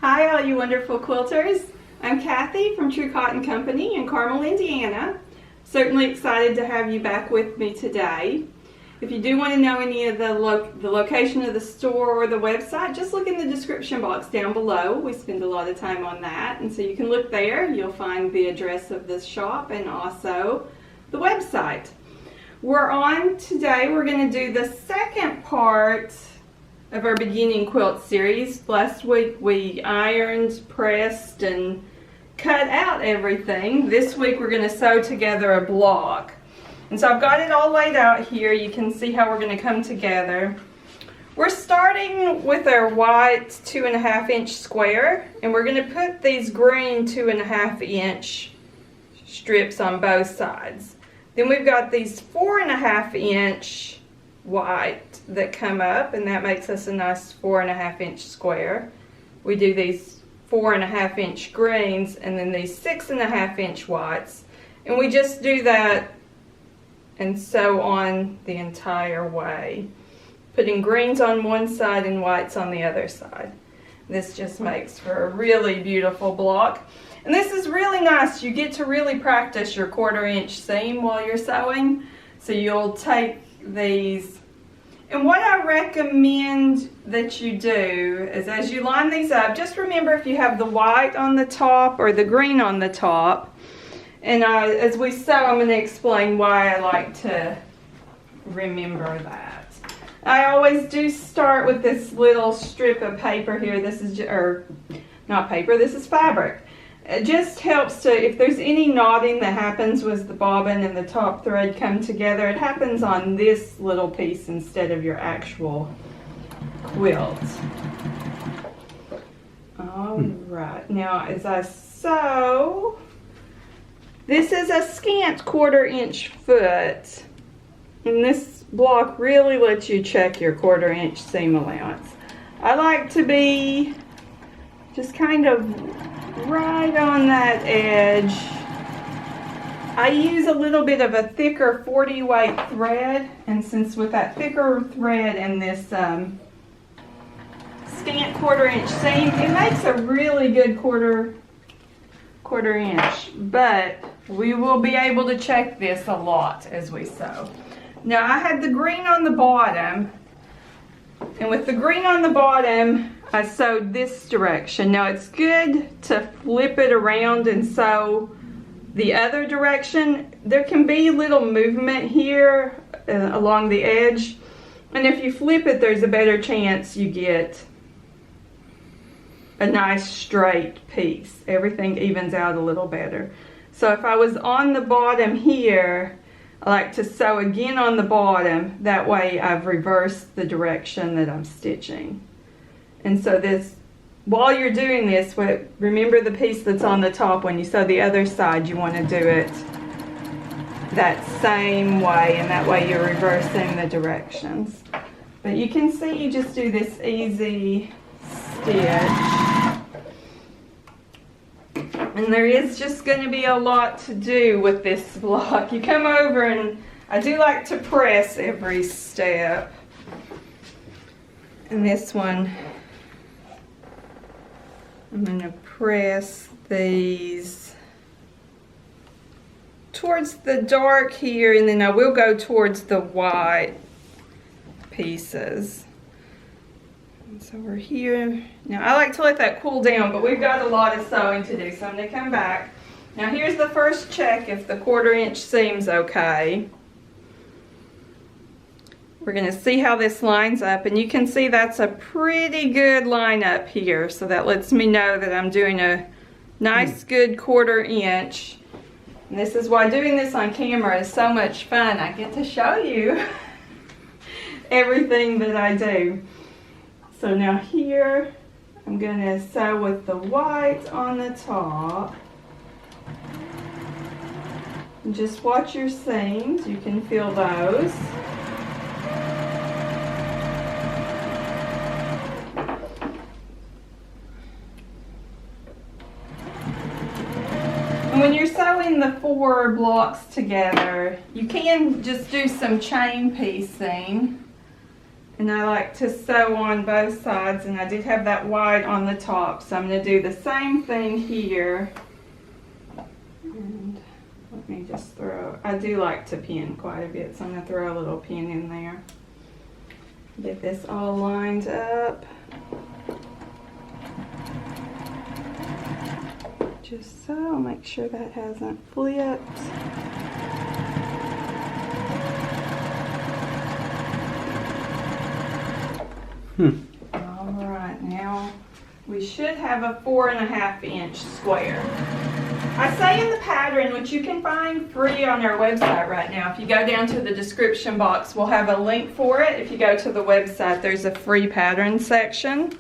Hi all you wonderful quilters. I'm Cathy from True Cotton Company in Carmel, Indiana. Certainly excited to have you back with me today. If you do want to know any of the location of the store or the website, just look in the description box down below. We spend a lot of time on that, and so you can look there. You'll find the address of this shop and also the website. Today we're going to do the second part of our beginning quilt series. Last week we ironed, pressed, and cut out everything. This week we're going to sew together a block. And so I've got it all laid out here. You can see how we're going to come together. We're starting with our white 2.5 inch square, and we're going to put these green 2.5 inch strips on both sides. Then we've got these 4.5 inch white that come up, and that makes us a nice 4.5 inch square. We do these 4.5 inch greens and then these 6.5 inch whites, and we just do that and sew on the entire way, putting greens on one side and whites on the other side. This just makes for a really beautiful block. And this is really nice. You get to really practice your 1/4 inch seam while you're sewing. So you'll take these, and what I recommend that you do is, as you line these up, just remember if you have the white on the top or the green on the top. And as we sew, I'm going to explain why I like to remember that. I always do start with this little strip of paper here. This is, or not paper, this is fabric. It just helps to, if there's any knotting that happens with the bobbin and the top thread come together, it happens on this little piece instead of your actual quilt. Alright, now as I sew, this is a scant 1/4 inch foot, and this block really lets you check your 1/4 inch seam allowance. I like to be just kind of right on that edge. I use a little bit of a thicker 40 weight thread, and since with that thicker thread and this scant 1/4 inch seam, it makes a really good quarter inch, but we will be able to check this a lot as we sew. Now I had the green on the bottom, and with the green on the bottom I sewed this direction. Now it's good to flip it around and sew the other direction. There can be little movement here along the edge, and if you flip it, there's a better chance you get a nice straight piece. Everything evens out a little better. So if I was on the bottom here, I like to sew again on the bottom. That way I've reversed the direction that I'm stitching. And so this, while you're doing this, remember the piece that's on the top. When you sew the other side, you want to do it that same way, and that way you're reversing the directions. But you can see you just do this easy stitch. And there is just going to be a lot to do with this block. You come over, and I do like to press every step. And this one, I'm going to press these towards the dark here, and then I will go towards the white pieces. And so we're here. Now I like to let that cool down, but we've got a lot of sewing to do, so I'm going to come back. Now here's the first check if the 1/4 inch seam's okay. We're going to see how this lines up, and you can see that's a pretty good line up here, so that lets me know that I'm doing a nice good 1/4 inch. And this is why doing this on camera is so much fun. I get to show you everything that I do. So now here I'm going to sew with the white on the top. And just watch your seams, you can feel those. And when you're sewing the 4 blocks together, you can just do some chain piecing And I like to sew on both sides, and I did have that white on the top, so I'm going to do the same thing here. And let me just I do like to pin quite a bit, so I'm going to throw a little pin in there. Get this all lined up. Just so, make sure that hasn't flipped. Alright, now we should have a 4.5 inch square. I say in the pattern, which you can find free on our website right now. If you go down to the description box, we'll have a link for it. If you go to the website, there's a free pattern section.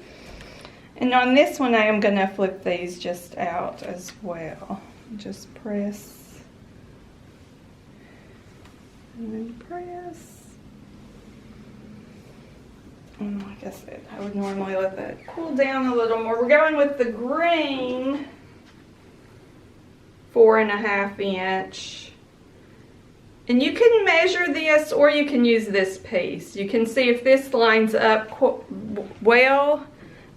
And on this one, I am going to flip these just out as well. Just press and then press. Like I said, I would normally let that cool down a little more. We're going with the green 4.5 inch. And you can measure this, or you can use this piece. You can see if this lines up well,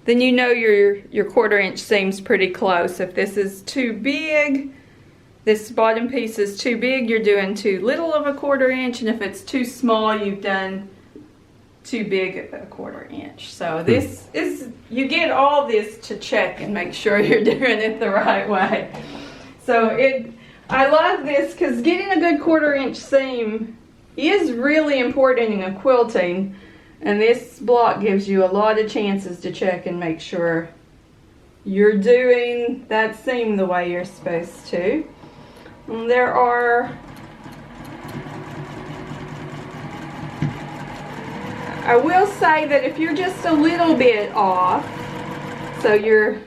then you know your 1/4 inch seam's pretty close. If this is too big, this bottom piece is too big, you're doing too little of a 1/4 inch, and if it's too small, you've done too big a 1/4 inch. So this is, you get all this to check and make sure you're doing it the right way. So I love this because getting a good 1/4 inch seam is really important in quilting, and this block gives you a lot of chances to check and make sure you're doing that seam the way you're supposed to. And there are, I will say that if you're just a little bit off, so you're,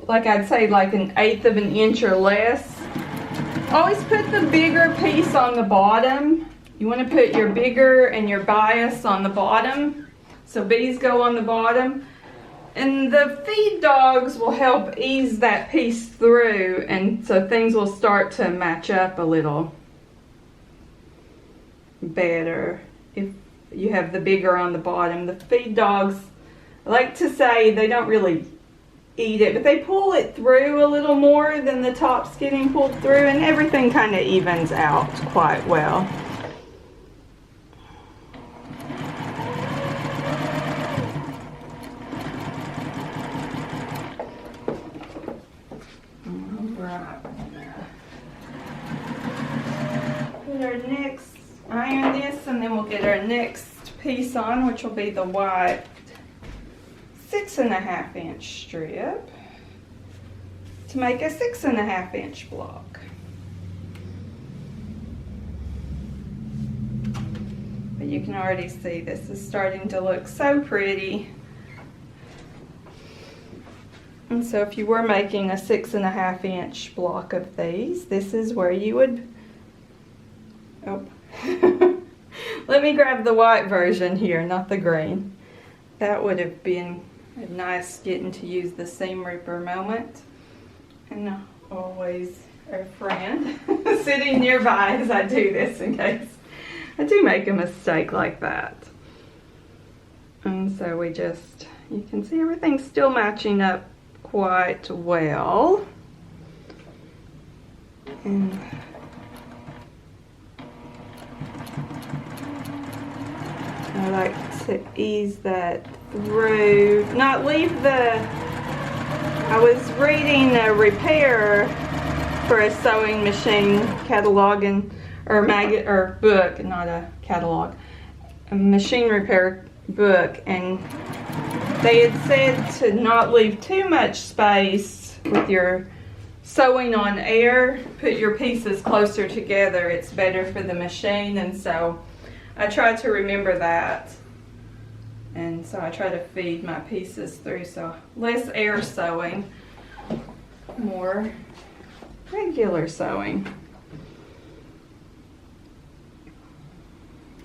like I'd say like 1/8 of an inch or less, always put the bigger piece on the bottom. You want to put your bigger and your bias on the bottom. So bees go on the bottom. And the feed dogs will help ease that piece through, and so things will start to match up a little better if you have the bigger on the bottom. The feed dogs, I like to say, they don't really eat it, but they pull it through a little more than the top's getting pulled through, and everything kind of evens out quite well. Put our next, iron this, and then we'll get our next piece on, which will be the white 6.5 inch strip to make a 6.5 inch block. But you can already see this is starting to look so pretty. And so if you were making a 6.5 inch block of these, this is where you would, oh, let me grab the white version here, not the green. That would have been a nice getting to use the seam ripper moment. And always a friend sitting nearby as I do this in case I do make a mistake like that. And so we just, you can see everything's still matching up quite well. And I like to ease that through, not leave the, I was reading a repair for a sewing machine catalog or book, not a catalog, a machine repair book, and they had said to not leave too much space with your sewing on air. Put your pieces closer together, it's better for the machine. And so I try to remember that, and so I try to feed my pieces through, so less air sewing, more regular sewing.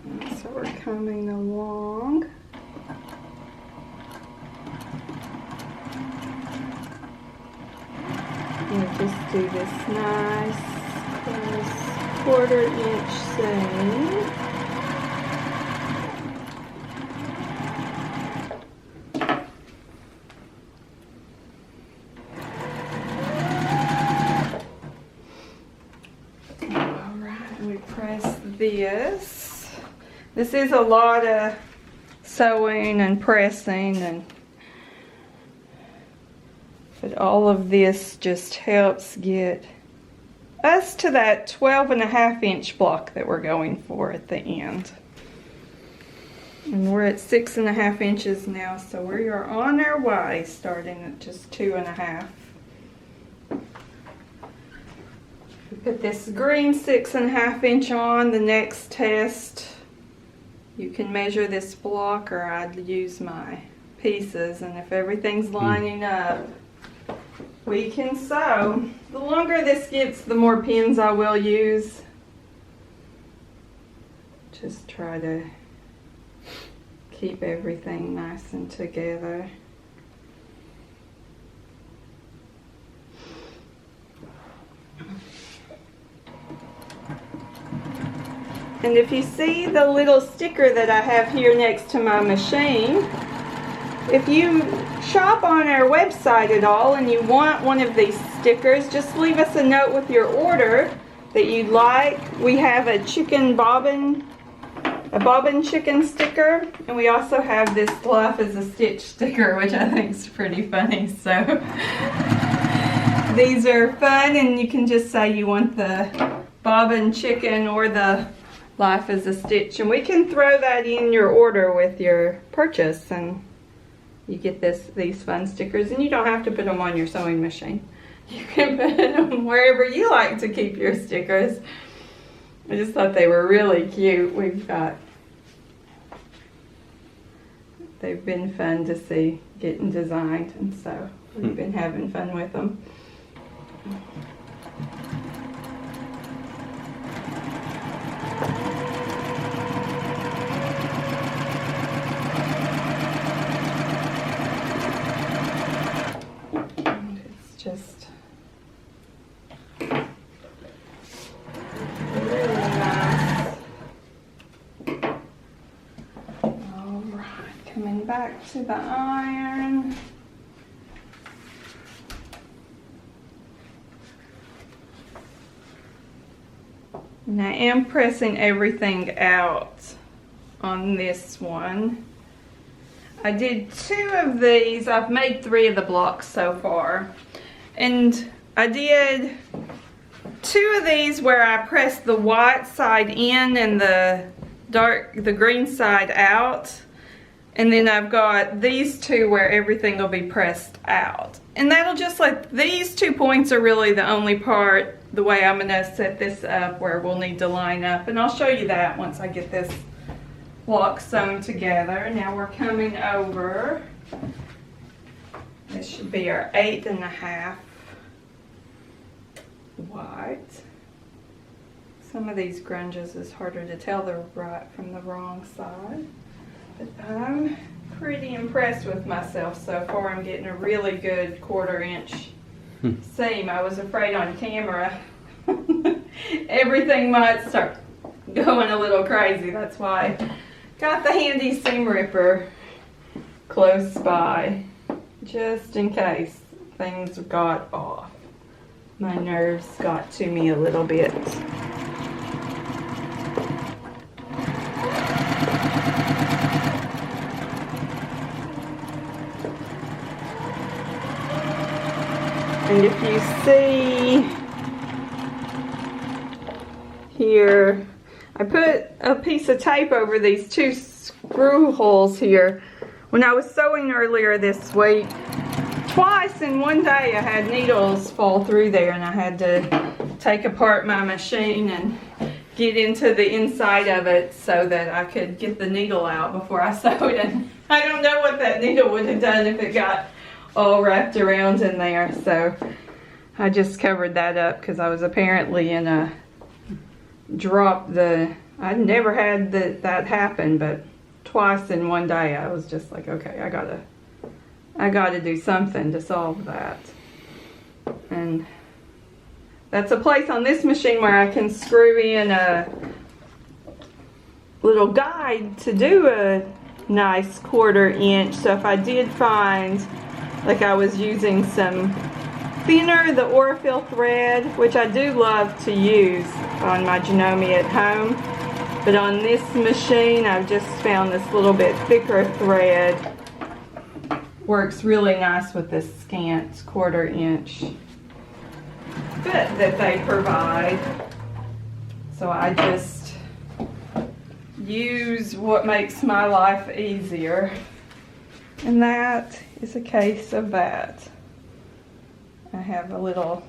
And so we're coming along. And just do this nice close 1/4 inch seam. this. This is a lot of sewing and pressing, but all of this just helps get us to that 12.5-inch block that we're going for at the end. And we're at 6.5 inches now, so we are on our way, starting at just 2.5. We put this green 6.5 inch on. The next test, you can measure this block, or I'd use my pieces, and if everything's lining up, we can sew. The longer this gets, the more pins I will use. Just try to keep everything nice and together. And if you see the little sticker that I have here next to my machine, if you shop on our website at all and you want one of these stickers, just leave us a note with your order that you'd like. We have a bobbin chicken sticker, and we also have this Life as a Stitch sticker, which I think is pretty funny. So these are fun, and you can just say you want the bobbin chicken or the Life as a Stitch, and we can throw that in your order with your purchase, and you get these fun stickers, and you don't have to put them on your sewing machine. You can put them wherever you like to keep your stickers. I just thought they were really cute. They've been fun to see getting designed, and so we've been having fun with them. And it's just really nice. All right, coming back to the iron. And I am pressing everything out on this one. I did 2 of these. I've made 3 of the blocks so far. And I did 2 of these where I pressed the white side in and the green side out. And then I've got these 2 where everything will be pressed out. And that'll just these 2 points are really the only part, the way I'm going to set this up, where we'll need to line up. And I'll show you that once I get this block sewn together. Now we're coming over. This should be our 8.5 white. Some of these grunges is harder to tell the right from the wrong side. But I'm pretty impressed with myself so far. I'm getting a really good 1/4 inch seam. I was afraid on camera everything might start going a little crazy. That's why I got the handy seam ripper close by, just in case things got off. My nerves got to me a little bit. And if you see here, I put a piece of tape over these 2 screw holes here. When I was sewing earlier this week, twice in one day I had needles fall through there, and I had to take apart my machine and get into the inside of it so that I could get the needle out before I sewed it. I don't know what that needle would have done if it got all wrapped around in there, so I just covered that up because I was apparently in a drop. I'd never had that happen, but twice in one day I was just like, okay, I gotta do something to solve that. And that's a place on this machine where I can screw in a little guide to do a nice 1/4 inch. So if I did find like I was using some thinner, the Orifil thread, which I do love to use on my Janome at home, But on this machine, I've just found this little bit thicker thread. Works really nice with this scant 1/4 inch fit that they provide. So I just use what makes my life easier. And that is a case of that. I have a little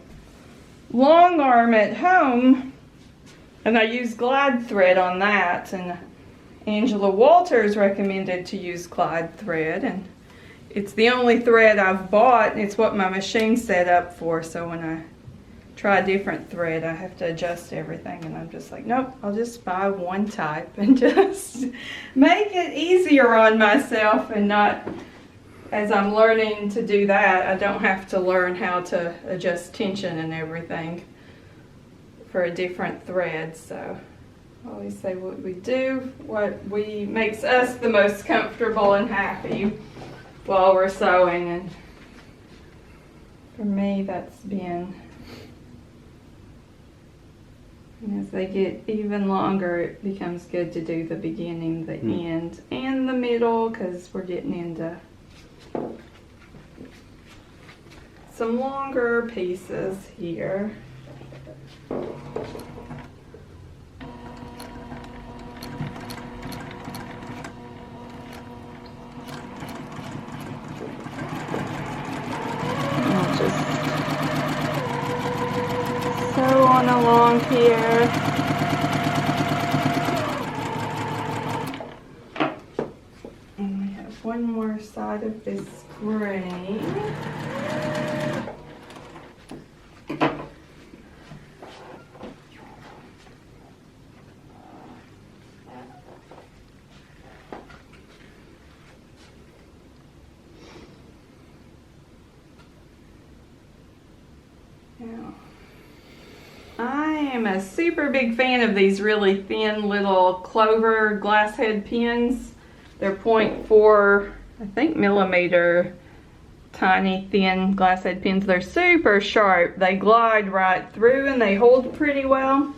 long arm at home, and I use glide thread on that, and Angela Walters recommended to use glide thread, and it's the only thread I've bought, and it's what my machine's set up for, so when I try a different thread I have to adjust everything, and I'm just like, nope, I'll just buy one type and just make it easier on myself, and not, as I'm learning to do that, I don't have to learn how to adjust tension and everything for a different thread. So I always say what we do, makes us the most comfortable and happy while we're sewing, and for me that's been, and as they get even longer it becomes good to do the beginning, the end, and the middle, because we're getting into some longer pieces here. I'll just sew on along here. And we have one more side of this grain. Now, I am a super big fan of these really thin little clover glass head pins. They're 0.4, I think, millimeter, tiny thin glass head pins. They're super sharp. They glide right through and they hold pretty well.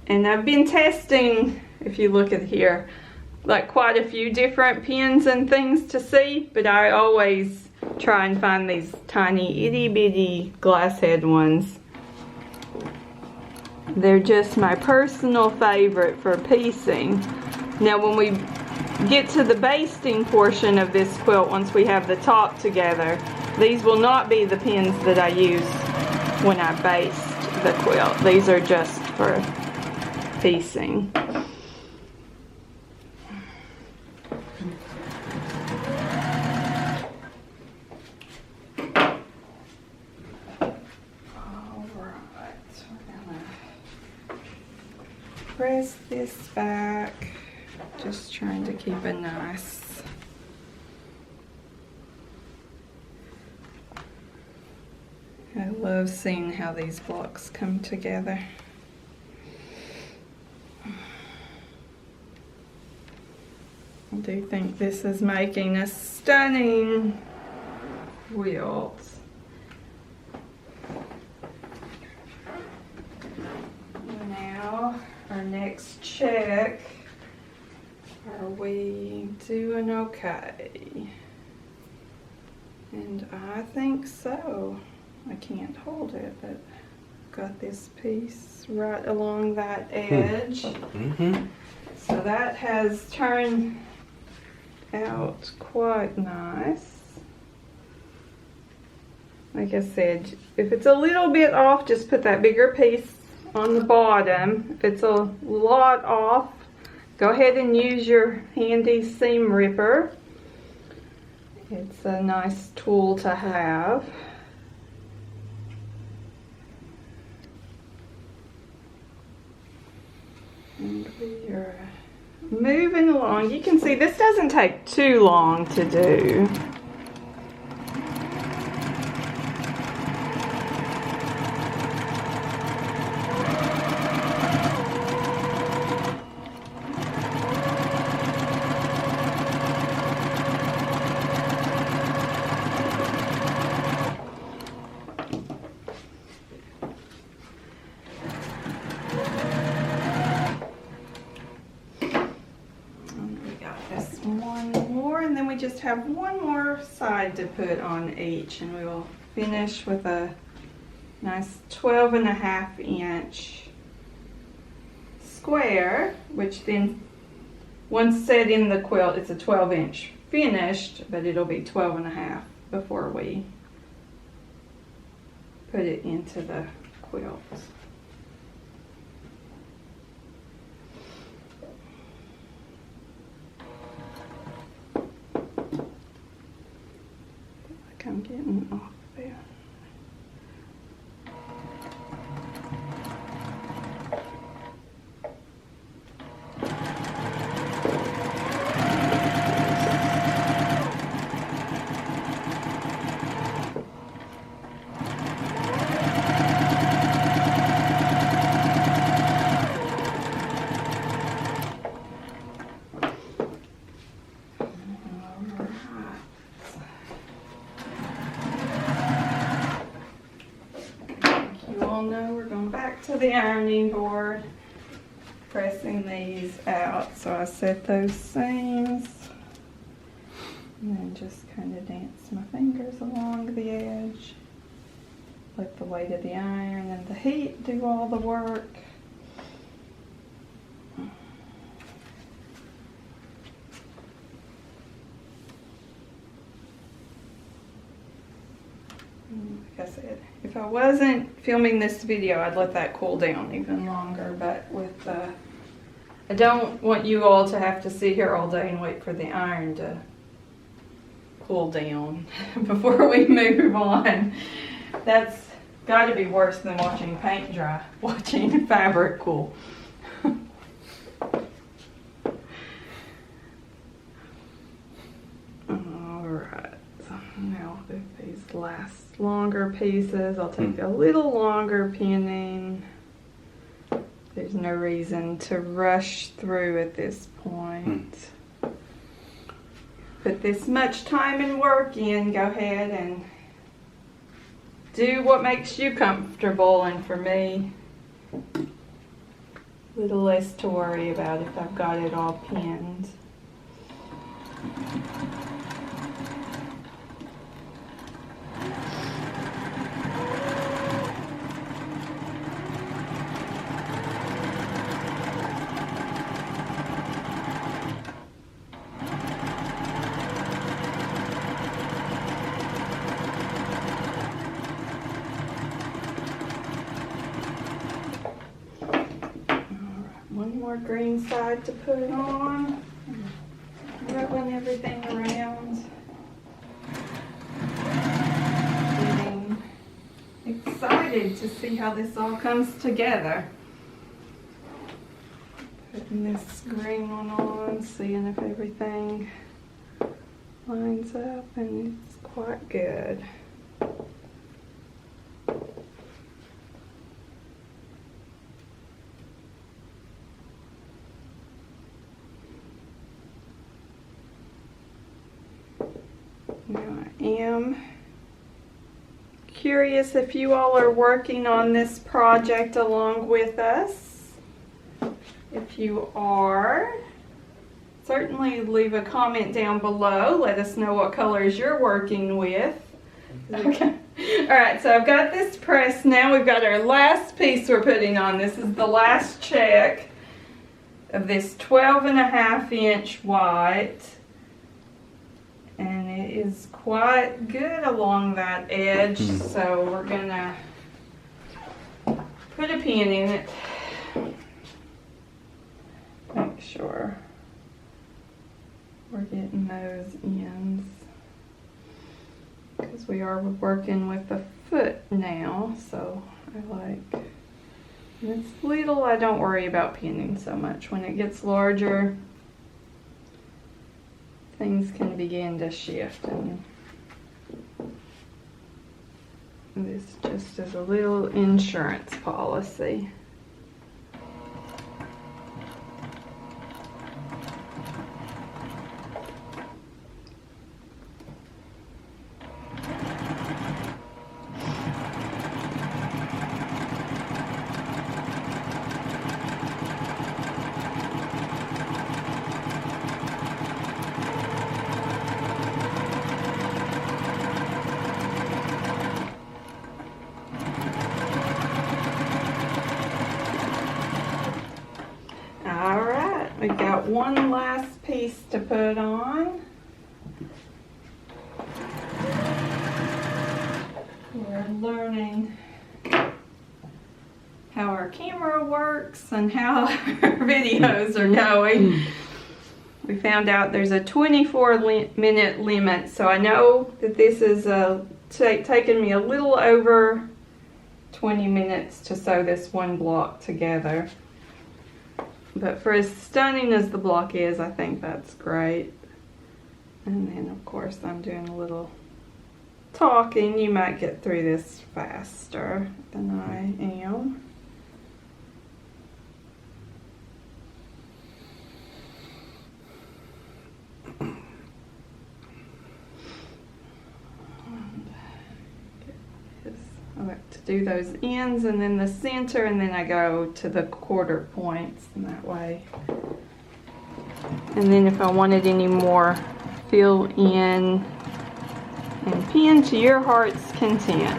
And I've been testing, if you look at here, like quite a few different pins and things to see, but I always try and find these tiny itty bitty glass head ones. They're just my personal favorite for piecing. Now when we get to the basting portion of this quilt, once we have the top together, these will not be the pins that I use when I baste the quilt. These are just for piecing. Press this back, just trying to keep it nice. I love seeing how these blocks come together. I do think this is making a stunning quilt. Now, our next check, are we doing okay? And I think so. I can't hold it, but I've got this piece right along that edge. So that has turned out quite nice. Like I said, if it's a little bit off, just put that bigger piece on the bottom. If it's a lot off, go ahead and use your handy seam ripper. It's a nice tool to have. And we are moving along. You can see this doesn't take too long to do. more, and then we just have one more side to put on each, and we will finish with a nice 12.5-inch square, which then once set in the quilt it's a 12-inch finished, but it'll be 12.5 before we put it into the quilt. Like I'm getting off there. To the ironing board, pressing these out. So I set those seams and then just kind of dance my fingers along the edge. Let the weight of the iron and the heat do all the work. Like I said, if I wasn't filming this video, I'd let that cool down even longer, but with I don't want you all to have to sit here all day and wait for the iron to cool down before we move on. That's got to be worse than watching paint dry, watching fabric cool. Alright, now with these last longer pieces, I'll take a little longer pinning. There's no reason to rush through at this point. Put this much time and work in, go ahead and do what makes you comfortable, and for me, a little less to worry about if I've got it all pinned. One more green side to put on. Rubbing everything around. Getting excited to see how this all comes together. Putting this green one on, seeing if everything lines up, and it's quite good. Now I am curious if you all are working on this project along with us. If you are, certainly leave a comment down below. Let us know what colors you're working with. Okay. Alright, so I've got this pressed now. We've got our last piece we're putting on. This is the last check of this 12.5-inch white. And it is quite good along that edge, so we're gonna put a pin in it. Make sure we're getting those ends, because we are working with the foot now, so I like, when it's little I don't worry about pinning so much. When it gets larger, things can begin to shift, and this just is a little insurance policy. got one last piece to put on. We're learning how our camera works and how our videos are going. We found out there's a 24-minute limit, so I know that this is taken me a little over 20 minutes to sew this one block together. But for as stunning as the block is, I think that's great. And then of course I'm doing a little talking. You might get through this faster than I am. I like to do those ends and then the center, and then I go to the quarter points in that way. And then if I wanted any more, fill in and pin to your heart's content.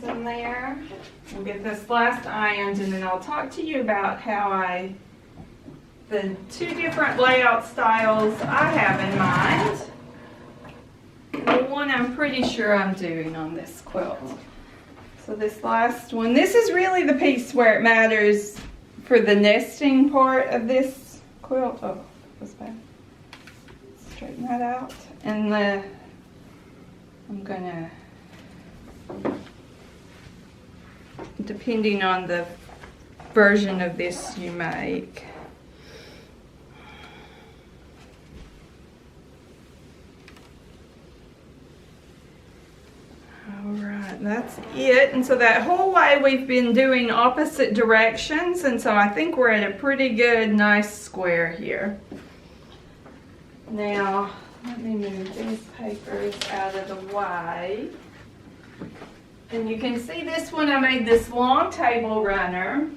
In there. We'll get this last ironed and then I'll talk to you about how the two different layout styles I have in mind. The one I'm pretty sure I'm doing on this quilt. So this last one, this is really the piece where it matters for the nesting part of this quilt. Oh, that's bad. Straighten that out. And I'm gonna, depending on the version of this you make. Alright, that's it. And so that whole way we've been doing opposite directions, and so I think we're at a pretty good, nice square here. Now, let me move these papers out of the way. And you can see this one, I made this long table runner,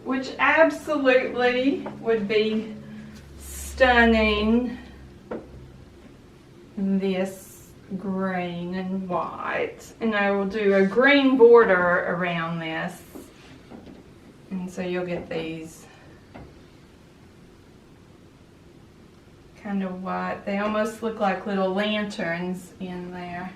which absolutely would be stunning in this green and white. And I will do a green border around this. And so you'll get these kind of white, they almost look like little lanterns in there.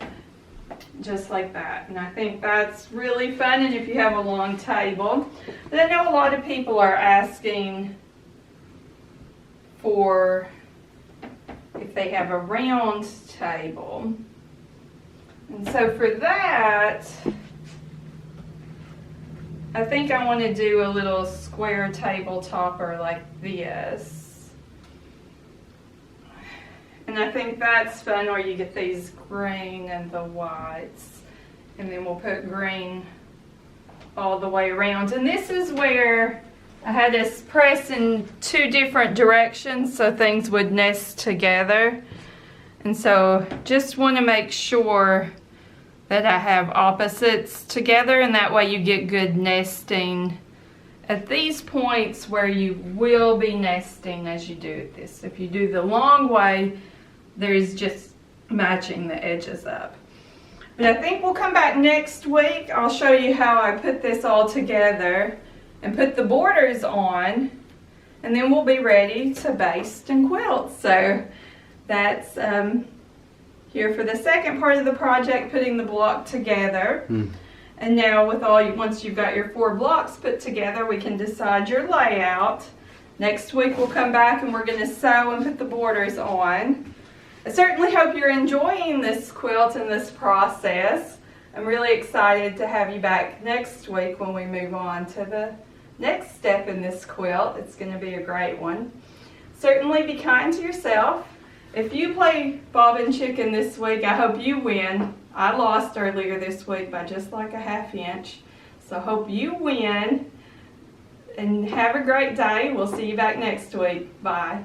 Just like that. And I think that's really fun, and if you have a long table. But I know a lot of people are asking for if they have a round table. And so for that, I think I want to do a little square table topper like this. And I think that's fun, where you get these green and the whites. And then we'll put green all the way around. And this is where I had us press in two different directions so things would nest together. And so just want to make sure that I have opposites together, and that way you get good nesting at these points where you will be nesting as you do this. If you do the long way, there's just matching the edges up. But I think we'll come back next week. I'll show you how I put this all together and put the borders on, and then we'll be ready to baste and quilt. So that's here for the second part of the project, putting the block together. And now with once you've got your 4 blocks put together, we can decide your layout. Next week we'll come back and we're going to sew and put the borders on. I certainly hope you're enjoying this quilt and this process. I'm really excited to have you back next week when we move on to the next step in this quilt. It's going to be a great one. Certainly be kind to yourself. If you play Bobbin Chicken this week, I hope you win. I lost earlier this week by just like a ½ inch. So hope you win. And have a great day. We'll see you back next week. Bye.